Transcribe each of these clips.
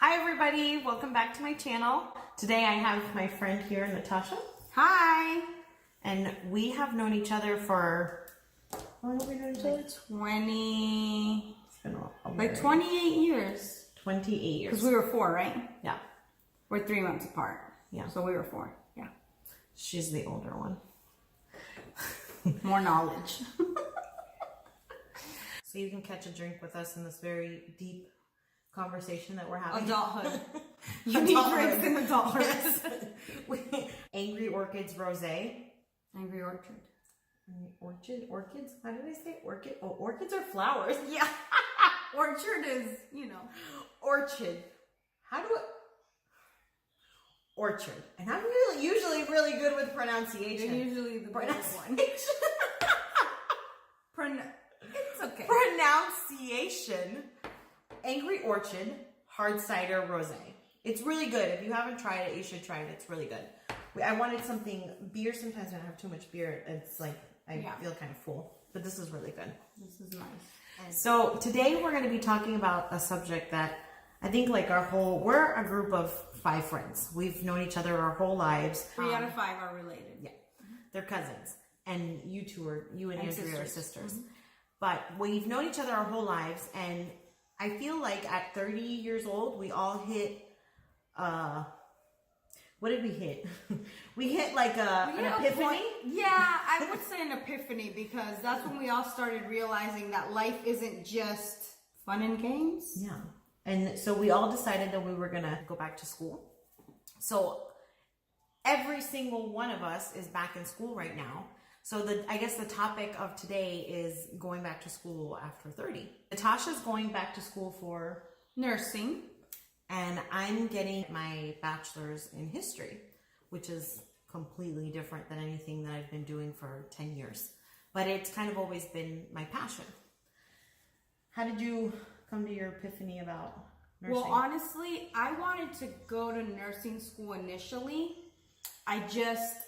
Hi everybody, welcome back to my channel. Today I have my friend here, Natasha. Hi. And we have known each other for, how long have we known each other? 20, It's been like 28 years. 28 years. Because we were 4, right? Yeah. We're 3 months apart. Yeah. So we were 4, yeah. She's the older one. More knowledge. So you can catch a drink with us in this very deep conversation that we're having. Adulthood. You need drinks in adulthood. Yes. Angry Orchids Rosé. Angry Orchard. Orchids? How did I say orchid? Oh, orchids are flowers. Yeah. Orchard is, you know. Orchid. How do it? Orchard. And I'm usually really good with pronunciation. You're usually the best one. It's okay. Pronunciation. Angry Orchid Hard Cider Rosé. It's really good. If you haven't tried it, you should try it. It's really good. I wanted something, beer sometimes when I have too much beer, it's like, I feel kind of full. But this is really good. This is nice. So today we're going to be talking about a subject that I think like we're a group of 5 friends. We've known each other our whole lives. 3 out of 5 are related. Yeah. They're cousins. And you and Andrea are sisters. Mm-hmm. But we've known each other our whole lives, and I feel like at 30 years old, we all hit, what did we hit? We hit like an epiphany? Yeah, I would say an epiphany, because that's when we all started realizing that life isn't just fun and games. Yeah. And so we all decided that we were going to go back to school. So every single one of us is back in school right now. So I guess the topic of today is going back to school after 30. Natasha's going back to school for nursing. And I'm getting my bachelor's in history, which is completely different than anything that I've been doing for 10 years. But it's kind of always been my passion. How did you come to your epiphany about nursing? Well, honestly, I wanted to go to nursing school initially. I just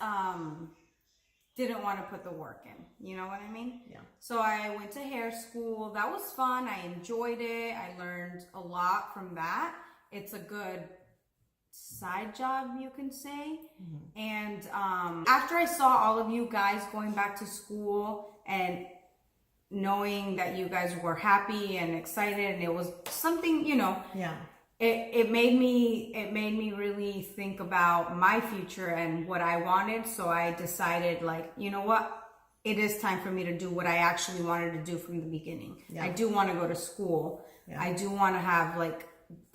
didn't want to put the work in. You know what I mean? Yeah. So I went to hair school. That was fun. I enjoyed it. I learned a lot from that. It's a good side job, you can say. Mm-hmm. And after I saw all of you guys going back to school and knowing that you guys were happy and excited, and it was something, you know, yeah, it made me really think about my future and what I wanted. So I decided, like, you know what, it is time for me to do what I actually wanted to do from the beginning. Yeah. I do want to go to school. Yeah. I do want to have like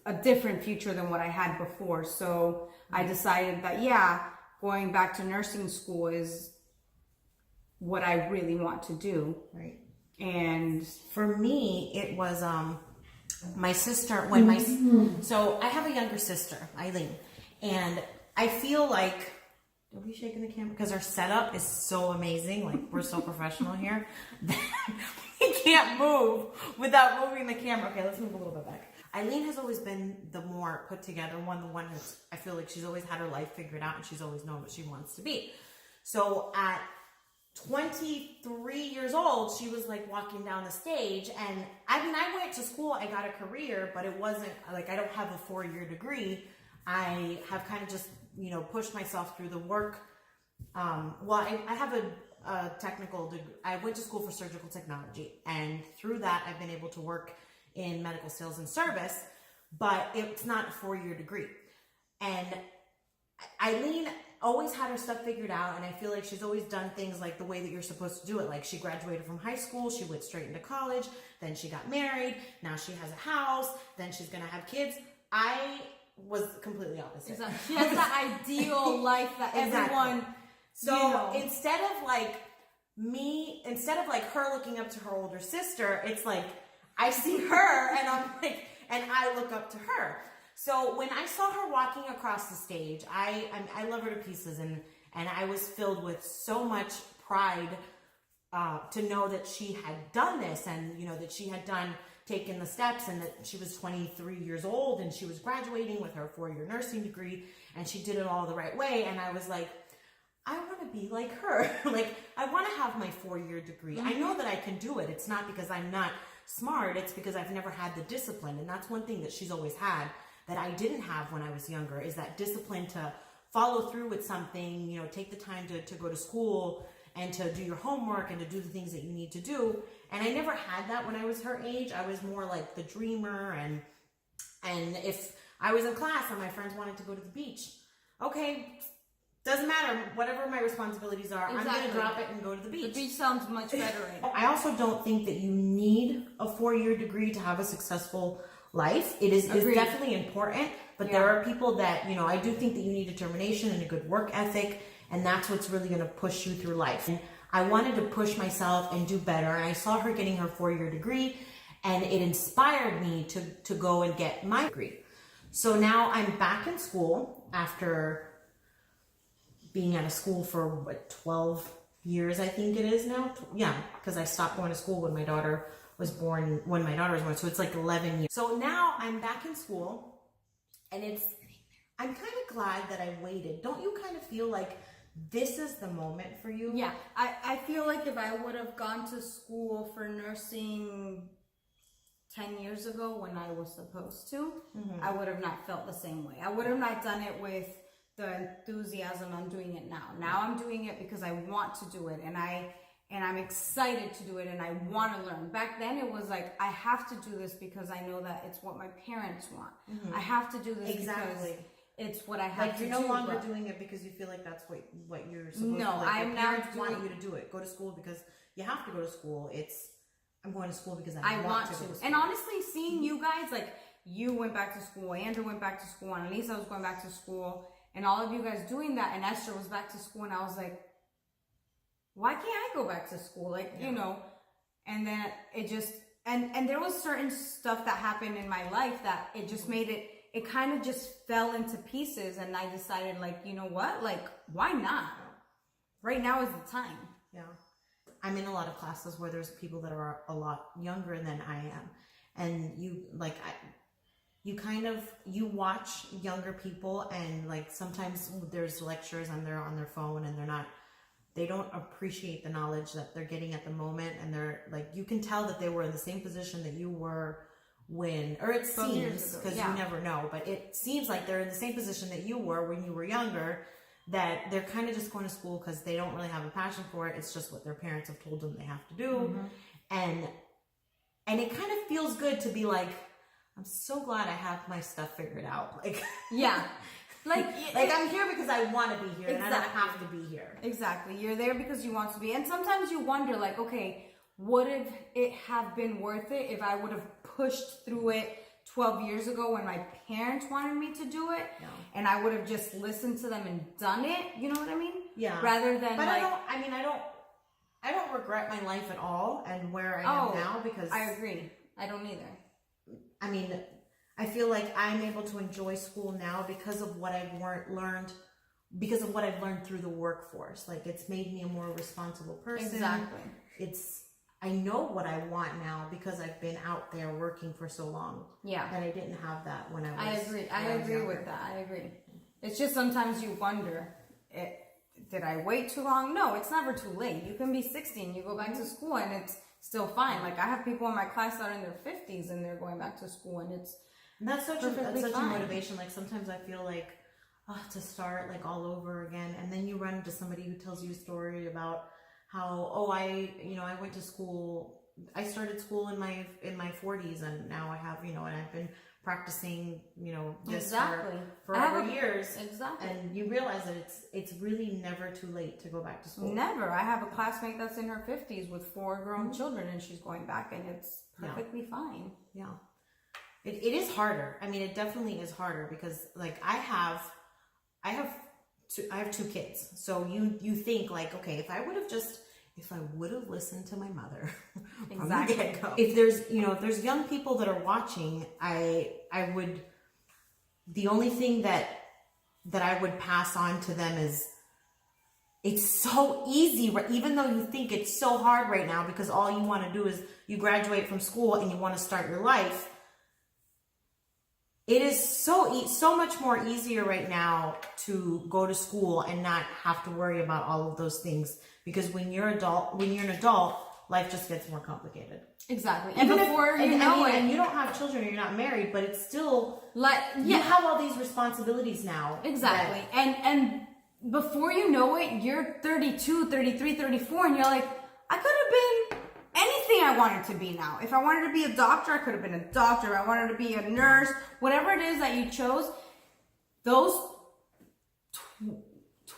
a different future than what I had before. So I decided that, yeah, going back to nursing school is what I really want to do. Right. And for me, it was my sister, so I have a younger sister, Eileen, and I feel like, are we shaking the camera? Because our setup is so amazing, like we're so professional here, that we can't move without moving the camera. Okay, let's move a little bit back. Eileen has always been the more put together one, the one that's, I feel like she's always had her life figured out and she's always known what she wants to be. So at 23 years old, she was like walking down the stage, and I mean, I went to school, I got a career, but it wasn't like, I don't have a 4-year degree. I have kind of just, you know, pushed myself through the work. Well, I have a technical degree. I went to school for surgical technology, and through that, I've been able to work in medical sales and service, but it's not a 4-year degree. And Eileen always had her stuff figured out, and I feel like she's always done things like the way that you're supposed to do it. Like, she graduated from high school, she went straight into college, then she got married, now she has a house, then she's gonna have kids. I was completely opposite. Exactly. She has the ideal life that everyone, so you know. Instead of like her looking up to her older sister, it's like I see her and I'm like, and I look up to her. So when I saw her walking across the stage, I love her to pieces, and I was filled with so much pride to know that she had done this, and, you know, that she had taken the steps, and that she was 23 years old and she was graduating with her 4-year nursing degree, and she did it all the right way. And I was like, I want to be like her. Like, I want to have my 4-year degree. Mm-hmm. I know that I can do it. It's not because I'm not smart. It's because I've never had the discipline. And that's one thing that she's always had. that I didn't have when I was younger, is that discipline to follow through with something, you know, take the time to go to school and to do your homework and to do the things that you need to do. And I never had that when I was her age. I was more like the dreamer, and if I was in class and my friends wanted to go to the beach, okay, doesn't matter, whatever my responsibilities are, exactly. I'm going to drop it and go to the beach. The beach sounds much better right now. I also don't think that you need a 4-year degree to have a successful life. It's definitely important, but there are people that, you know, I do think that you need determination and a good work ethic, and that's what's really going to push you through life. And I wanted to push myself and do better, and I saw her getting her 4-year degree, and it inspired me to go and get my degree. So now I'm back in school after being out of school for what, 12 years, I think it is now. Yeah, because I stopped going to school when my daughter was born, so it's like 11 years. So now I'm back in school, and I'm kind of glad that I waited. Don't you kind of feel like this is the moment for you? Yeah, I feel like if I would have gone to school for nursing 10 years ago when I was supposed to, I would have not felt the same way. I would have not done it with the enthusiasm I'm doing it now. Now I'm doing it because I want to do it, and I'm excited to do it, and I want to learn. Back then it was like, I have to do this because I know that it's what my parents want. I have to do this because it's what I have to do. Like, you're no longer doing it because you feel like that's what you're supposed to do. No, I'm now doing... want you to do it. Go to school because you have to go to school. I'm going to school because I want to. Go to school. And honestly, seeing you guys, like, you went back to school, Andrew went back to school, and Lisa was going back to school, and all of you guys doing that, and Esther was back to school, and I was like, why can't I go back to school? Like, you know, and then it just, and there was certain stuff that happened in my life that it just made it kind of just fell into pieces, and I decided, like, you know what? Like, why not? Right now is the time. Yeah. I'm in a lot of classes where there's people that are a lot younger than I am. And you watch younger people, and like sometimes there's lectures and they're on their phone and they don't appreciate the knowledge that they're getting at the moment. And they're like, you can tell that they were in the same position that you were it seems, because you never know, but it seems like they're in the same position that you were when you were younger, that they're kind of just going to school because they don't really have a passion for it. It's just what their parents have told them they have to do. And it kind of feels good to be like, I'm so glad I have my stuff figured out. Like, yeah. Like I'm here because I want to be here, and I don't have to be here. Exactly. You're there because you want to be. And sometimes you wonder, like, okay, would it have been worth it if I would have pushed through it 12 years ago when my parents wanted me to do it, and I would have just listened to them and done it? You know what I mean? Yeah. Rather than, but I don't regret my life at all and where I am now, because I agree. I don't either. I mean, I feel like I'm able to enjoy school now because of what I've learned through the workforce. Like, it's made me a more responsible person. Exactly. I know what I want now because I've been out there working for so long. Yeah. And I didn't have that when I was. I agree with that. I agree. It's just sometimes you wonder, did I wait too long? No, it's never too late. You can be 16, you go back to school, and it's still fine. Like, I have people in my class that are in their 50s and they're going back to school, and that's such a motivation. Like, sometimes I feel like, to start like all over again, and then you run into somebody who tells you a story about how, I went to school. I started school in my 40s, and now I have, and I've been practicing, this for over years. Exactly. And you realize that it's really never too late to go back to school. Never. I have a classmate that's in her 50s with 4 grown children, and she's going back, and it's perfectly fine. Yeah. It is harder. I mean, it definitely is harder because, like, I have 2 kids. So you think, like, okay, if I would have listened to my mother from the get-go. If there's young people that are watching, the only thing that I would pass on to them is, it's so easy, even though you think it's so hard right now, because all you want to do is you graduate from school and you want to start your life. It is so much more easier right now to go to school and not have to worry about all of those things. Because when you're an adult, life just gets more complicated. Exactly. And before you know it, and you don't have children, or you're not married, but it's still like you have all these responsibilities now. Exactly. And before you know it, you're 32, 33, 34, and you're like, I could have been anything I wanted to be now. If I wanted to be a doctor, I could have been a doctor. If I wanted to be a nurse, whatever it is that you chose, those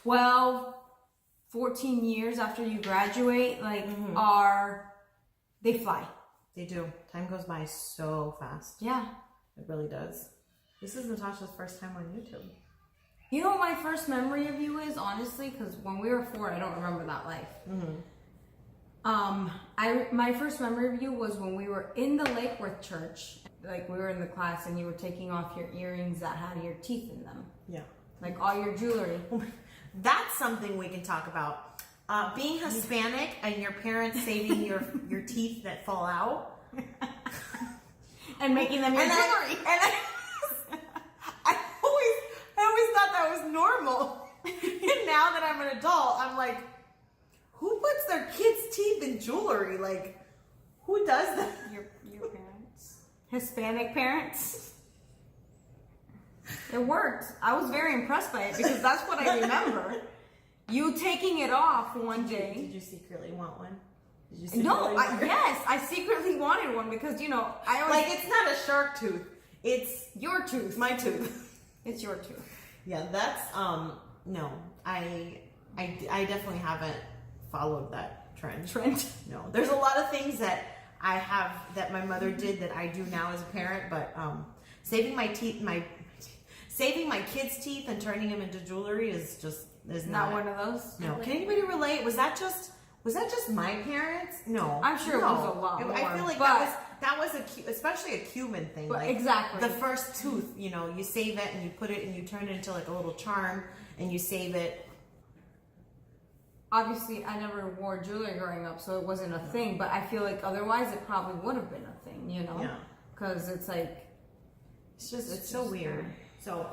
12, 14 years after you graduate, like, they fly. They do. Time goes by so fast. Yeah. It really does. This is Natasha's first time on YouTube. You know what my first memory of you is, honestly? Because when we were 4, I don't remember that life. My first memory of you was when we were in the Lake Worth church. Like, we were in the class and you were taking off your earrings that had your teeth in them. Yeah. Like, all your jewelry. That's something we can talk about. Being Hispanic and your parents saving your teeth that fall out. And making them your jewelry. I always thought that was normal. And now that I'm an adult, I'm like, who puts their kids' teeth in jewelry? Like, who does that? Your parents. Hispanic parents. It worked. I was very impressed by it because that's what I remember. You taking it off one day. Did you secretly want one? Yes, I secretly wanted one because, you know, I always... Like, it's not a shark tooth. It's your tooth. My tooth. It's your tooth. Yeah, that's, no. I definitely haven't followed that trend. No. There's a lot of things that I have, that my mother did that I do now as a parent, but, saving my kids' teeth and turning them into jewelry is not one of those. No. Can anybody relate? Was that just my parents? No. I'm sure it was a lot more. I feel like that was especially a Cuban thing. Like, exactly. The first tooth, you know, you save it and you put it and you turn it into like a little charm and you save it. Obviously, I never wore jewelry growing up, so it wasn't a thing. But I feel like otherwise, it probably would have been a thing, you know? Yeah. Because it's like, it's so weird. So,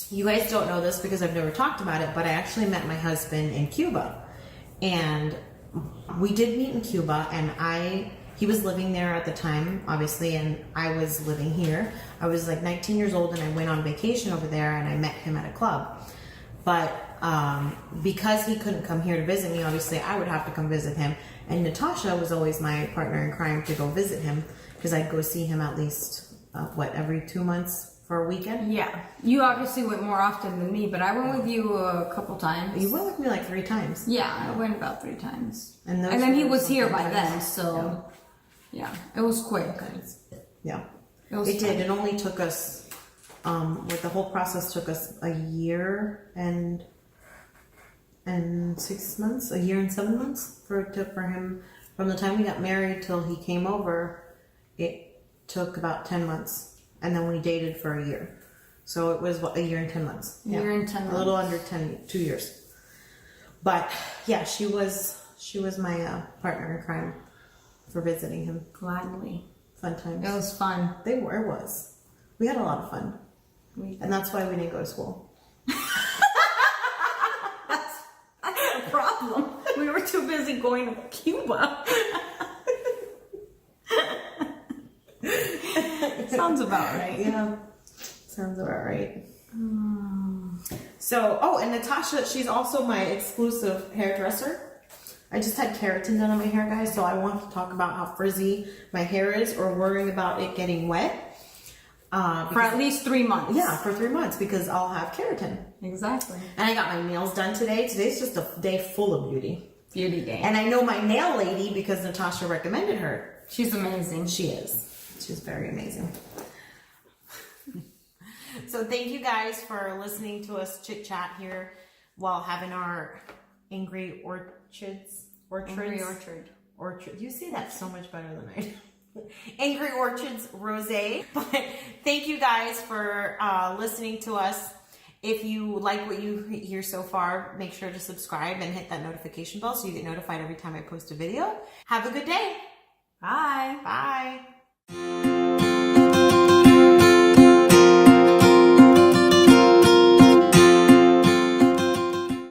you guys don't know this because I've never talked about it, but I actually met my husband in Cuba. And we did meet in Cuba, and he was living there at the time, obviously, and I was living here. I was like 19 years old, and I went on vacation over there, and I met him at a club. But because he couldn't come here to visit me, obviously, I would have to come visit him. And Natasha was always my partner in crime to go visit him, because I'd go see him at least, every 2 months? For a weekend? Yeah. You obviously went more often than me, but I went with you a couple times. You went with me like 3 times. Yeah, I went about 3 times. And then he was here by then, so yeah, it was quick. Yeah. It did. It only took us, the whole process took us a year and 6 months, a year and 7 months for him. From the time we got married till he came over, it took about 10 months. And then we dated for a year. So it was a year and 10 months. A year and 10 months. A little under 2 years. But yeah, she was my partner in crime for visiting him. Gladly. Fun times. It was fun. It was. We had a lot of fun. And that's why we didn't go to school. That's the problem. We were too busy going to Cuba. Sounds about right. Yeah. Sounds about right. So, and Natasha, she's also my exclusive hairdresser. I just had keratin done on my hair, guys, so I want to talk about how frizzy my hair is, or worrying about it getting wet. For at least 3 months. Yeah, for 3 months, because I'll have keratin. Exactly. And I got my nails done today. Today's just a day full of beauty. Beauty day. And I know my nail lady because Natasha recommended her. She's amazing. She is. She's very amazing. So thank you guys for listening to us chit chat here while having our angry orchids. Angry orchard. You say that so much better than I do. Angry Orchids Rosé. But thank you guys for listening to us. If you like what you hear so far, make sure to subscribe and hit that notification bell so you get notified every time I post a video. Have a good day. Bye. Bye.